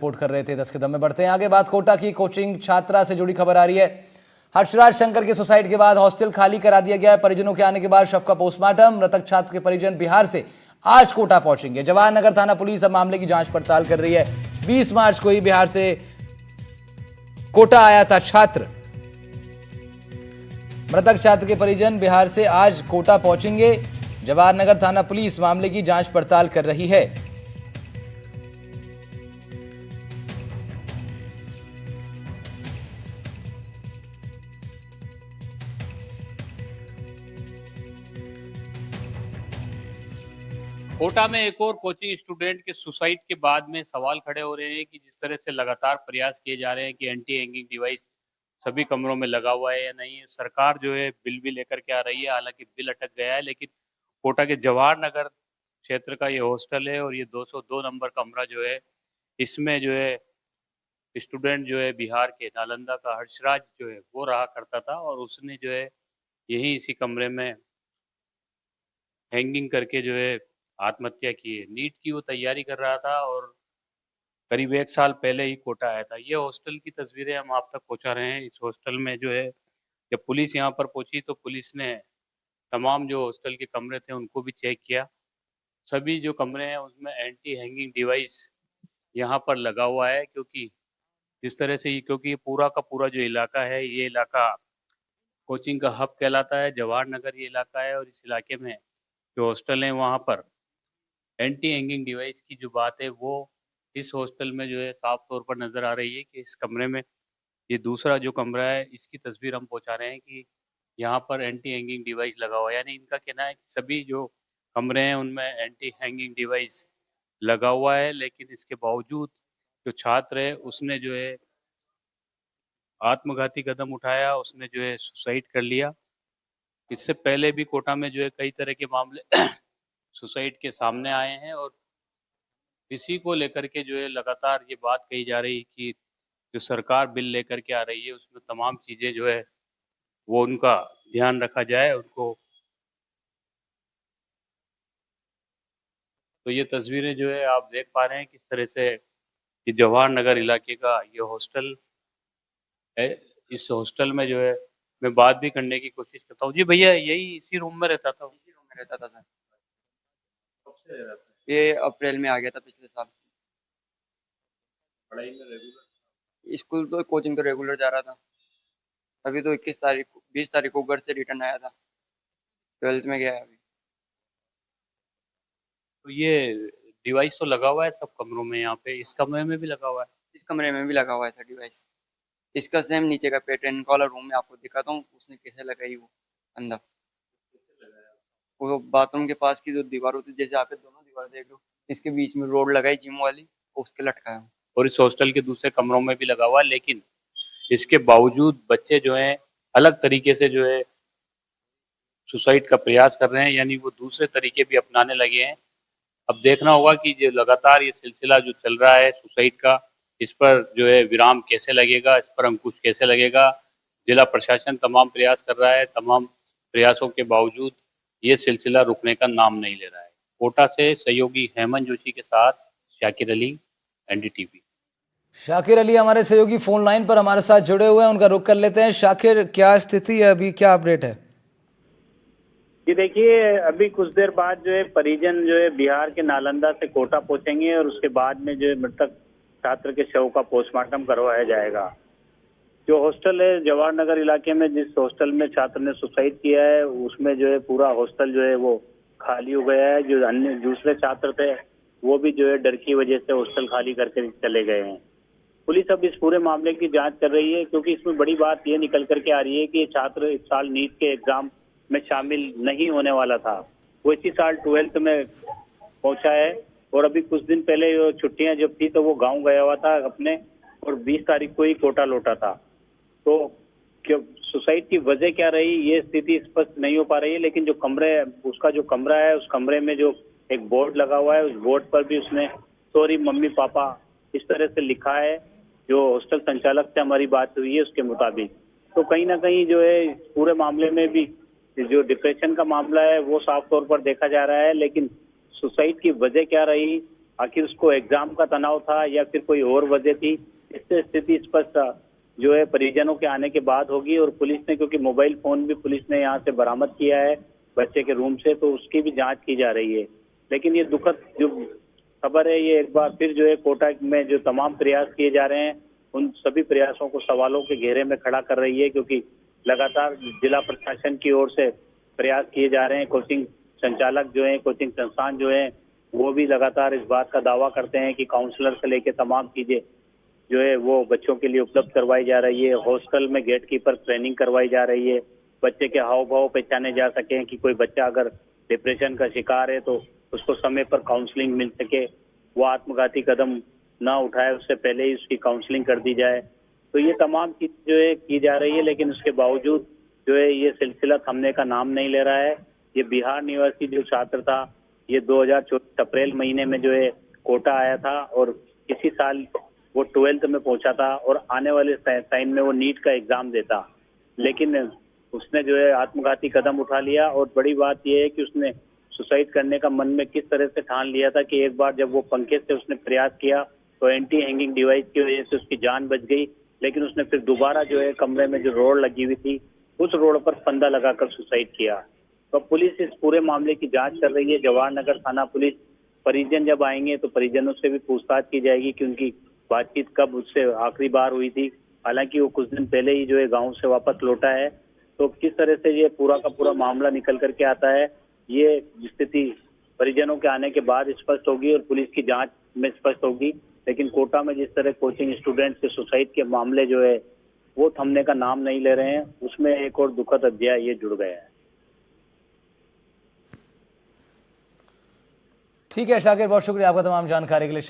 Report कर रहे थे। 10 के दम में बढ़ते हैं आगे। बात कोटा की कोचिंग छात्रा से जुड़ी खबर आ रही है। हर्षराज शंकर के सुसाइड के बाद हॉस्टल खाली करा दिया गया है। परिजनों के आने के बाद शव का पोस्टमार्टम। मृतक छात्र के परिजन बिहार से आज कोटा पहुंचेंगे। जवाहर नगर थाना पुलिस अब मामले की जांच पड़ताल कर रही है। 20 मार्च को ही बिहार से कोटा आया था छात्र। मृतक छात्र के परिजन बिहार से आज कोटा पहुंचेंगे। जवाहर नगर थाना पुलिस मामले की जांच पड़ताल कर रही है। कोटा में एक और कोचिंग स्टूडेंट के सुसाइड के बाद में सवाल खड़े हो रहे हैं कि जिस तरह से लगातार प्रयास किए जा रहे हैं कि एंटी हैंगिंग डिवाइस सभी कमरों में लगा हुआ है या नहीं। सरकार जो है बिल भी लेकर के आ रही है, हालांकि बिल अटक गया है, लेकिन कोटा के जवाहर नगर क्षेत्र का ये हॉस्टल है और ये 202 नंबर कमरा जो है, इसमें जो है स्टूडेंट जो है बिहार के नालंदा का हर्षराज जो है वो रहा करता था और उसने जो है यही इसी कमरे में हैंगिंग करके जो है आत्महत्या की है। नीट की वो तैयारी कर रहा था और करीब 1 साल पहले ही कोटा आया था। ये हॉस्टल की तस्वीरें हम आप तक पहुंचा रहे हैं। इस हॉस्टल में जो है जब पुलिस यहाँ पर पहुंची तो पुलिस ने तमाम जो हॉस्टल के कमरे थे उनको भी चेक किया। सभी जो कमरे हैं उसमें एंटी हैंगिंग डिवाइस यहाँ पर लगा हुआ है, क्योंकि जिस तरह से क्योंकि ये पूरा का पूरा जो इलाका है, ये इलाका कोचिंग का हब कहलाता है। जवाहर नगर ये इलाका है और इस इलाके में जो हॉस्टल है वहाँ पर एंटी हैंगिंग डिवाइस की जो बात है वो इस हॉस्टल में जो है साफ तौर पर नजर आ रही है कि इस कमरे में, ये दूसरा जो कमरा है इसकी तस्वीर हम पहुंचा रहे हैं कि यहाँ पर एंटी हैंगिंग डिवाइस लगा हुआ है। यानी इनका कहना है कि सभी जो कमरे हैं उनमें एंटी हैंगिंग डिवाइस लगा हुआ है, लेकिन इसके बावजूद जो छात्र है उसने जो है आत्मघाती कदम उठाया, उसने जो है सुसाइड कर लिया। इससे पहले भी कोटा में जो है कई तरह के मामले सुसाइड के सामने आए हैं और इसी को लेकर के जो है लगातार ये बात कही जा रही है कि जो सरकार बिल लेकर के आ रही है उसमें तमाम चीजें जो है वो उनका ध्यान रखा जाए उनको। तो ये तस्वीरें जो है आप देख पा रहे हैं किस तरह से कि जवाहर नगर इलाके का ये हॉस्टल है। इस हॉस्टल में जो है मैं बात भी करने की कोशिश करता हूँ। जी भैया, यही इसी रूम में रहता था? इसी रूम में रहता था सर। कब से रह रहा था? ये अप्रैल में आ गया था पिछले साल। पढ़ाई में रेगुलर? स्कूल तो कोचिंग तो रेगुलर जा रहा था। अभी तो 20 तारीख को घर से रिटर्न आया था। 12th में गया है अभी। तो ये डिवाइस तो लगा हुआ है सब कमरों में, यहाँ पे इस कमरे में भी लगा हुआ है? इस कमरे में भी लगा हुआ है सर डिवाइस। इसका सेम नीचे का पैटर्न वाला रूम में आपको दिखाता हूँ उसने कैसे लगाई वो अंदर। वो बाथरूम के पास की जो दीवार होती है, जैसे आप दोनों दीवार देख लो, इसके बीच में रोड लगाई जिम वाली, उसके लटका है। और इस हॉस्टल के दूसरे कमरों में भी लगा हुआ है, लेकिन इसके बावजूद बच्चे जो हैं अलग तरीके से जो है सुसाइड का प्रयास कर रहे हैं, यानी वो दूसरे तरीके भी अपनाने लगे हैं। अब देखना होगा कि जो लगातार ये सिलसिला जो चल रहा है सुसाइड का, इस पर जो है विराम कैसे लगेगा, इस पर अंकुश कैसे लगेगा। जिला प्रशासन तमाम प्रयास कर रहा है, तमाम प्रयासों के बावजूद ये सिलसिला रुकने का नाम नहीं ले रहा है। कोटा से सहयोगी हेमंत जोशी के साथ शाकिर अली, एनडीटीवी। शाकिर अली हमारे सहयोगी फोन लाइन पर हमारे साथ जुड़े हुए हैं, उनका रुख कर लेते हैं। शाकिर, क्या स्थिति है अभी, क्या अपडेट है? जी देखिए, अभी कुछ देर बाद जो है परिजन जो है बिहार के नालंदा से कोटा पहुंचेंगे और उसके बाद में जो है मृतक छात्र के शव का पोस्टमार्टम करवाया जाएगा। जो हॉस्टल है जवाहर नगर इलाके में, जिस हॉस्टल में छात्र ने सुसाइड किया है, उसमें जो है पूरा हॉस्टल जो है वो खाली हो गया है। जो अन्य दूसरे छात्र थे वो भी जो है डर की वजह से हॉस्टल खाली करके चले गए हैं। पुलिस अब इस पूरे मामले की जांच कर रही है, क्योंकि इसमें बड़ी बात ये निकल करके आ रही है कि ये छात्र इस साल नीट के एग्जाम में शामिल नहीं होने वाला था। वो इसी साल 12th में पहुंचा है और अभी कुछ दिन पहले जो छुट्टियां जब थी तो वो गांव गया हुआ था अपने, और 20 तारीख को ही कोटा लौटा था। तो सुसाइड की वजह क्या रही ये स्थिति स्पष्ट नहीं हो पा रही है, लेकिन जो उसका जो कमरा है, उस कमरे में जो एक बोर्ड लगा हुआ है, उस बोर्ड पर भी उसने सॉरी मम्मी पापा इस तरह से लिखा है। जो हॉस्टल संचालक से हमारी बात हुई है उसके मुताबिक, तो कहीं ना कहीं जो है इस पूरे मामले में भी जो डिप्रेशन का मामला है वो साफ तौर पर देखा जा रहा है, लेकिन सुसाइड की वजह क्या रही आखिर उसको एग्जाम का तनाव था या फिर कोई और वजह थी, इससे स्थिति स्पष्ट जो है परिजनों के आने के बाद होगी। और पुलिस ने, क्योंकि मोबाइल फोन भी पुलिस ने यहाँ से बरामद किया है बच्चे के रूम से, तो उसकी भी जांच की जा रही है। लेकिन ये दुखद जो खबर है, ये एक बार फिर जो है कोटा में जो तमाम प्रयास किए जा रहे हैं उन सभी प्रयासों को सवालों के घेरे में खड़ा कर रही है, क्योंकि लगातार जिला प्रशासन की ओर से प्रयास किए जा रहे हैं। कोचिंग संचालक जो है, कोचिंग संस्थान जो है, वो भी लगातार इस बात का दावा करते हैं कि काउंसलर से लेके तमाम चीजें जो है वो बच्चों के लिए उपलब्ध करवाई जा रही है। हॉस्टल में गेट कीपर ट्रेनिंग करवाई जा रही है, बच्चे के हाव भाव पहचाने जा सके कि कोई बच्चा अगर डिप्रेशन का शिकार है तो उसको समय पर काउंसलिंग मिल सके, वो आत्मघाती कदम ना उठाए उससे पहले ही उसकी काउंसलिंग कर दी जाए। तो ये तमाम चीज जो है की जा रही है, लेकिन उसके बावजूद जो है ये सिलसिला थमने का नाम नहीं ले रहा है। ये बिहार निवासी जो छात्र था, ये 2024 अप्रैल महीने में जो है कोटा आया था और इसी साल वो 12th में पहुंचा था और आने वाले टाइम में वो नीट का एग्जाम देता, लेकिन उसने जो है आत्मघाती कदम उठा लिया। और बड़ी बात यह है कि उसने सुसाइड करने का मन में किस तरह से ठान लिया था कि एक बार जब वो पंखे से उसने प्रयास किया तो एंटी हैंगिंग डिवाइस की वजह से उसकी जान बच गई, लेकिन उसने फिर दोबारा जो है कमरे में जो रोड लगी हुई थी उस रोड पर फंदा लगाकर सुसाइड किया। तो पुलिस इस पूरे मामले की जांच कर रही है। जवाहर नगर थाना पुलिस, परिजन जब आएंगे तो परिजनों से भी पूछताछ की जाएगी कि उनकी बातचीत कब उससे आखिरी बार हुई थी। हालांकि वो कुछ दिन पहले ही जो है गांव से वापस लौटा है। तो किस तरह से ये पूरा का पूरा मामला निकल करके आता है, ये स्थिति परिजनों के आने के बाद स्पष्ट होगी और पुलिस की जांच में स्पष्ट होगी। लेकिन कोटा में जिस तरह कोचिंग स्टूडेंट्स के सुसाइड के मामले जो है वो थमने का नाम नहीं ले रहे हैं, उसमें एक और दुखद अध्याय ये जुड़ गया है। ठीक है शाकिर, बहुत शुक्रिया आपका तमाम जानकारी के लिए।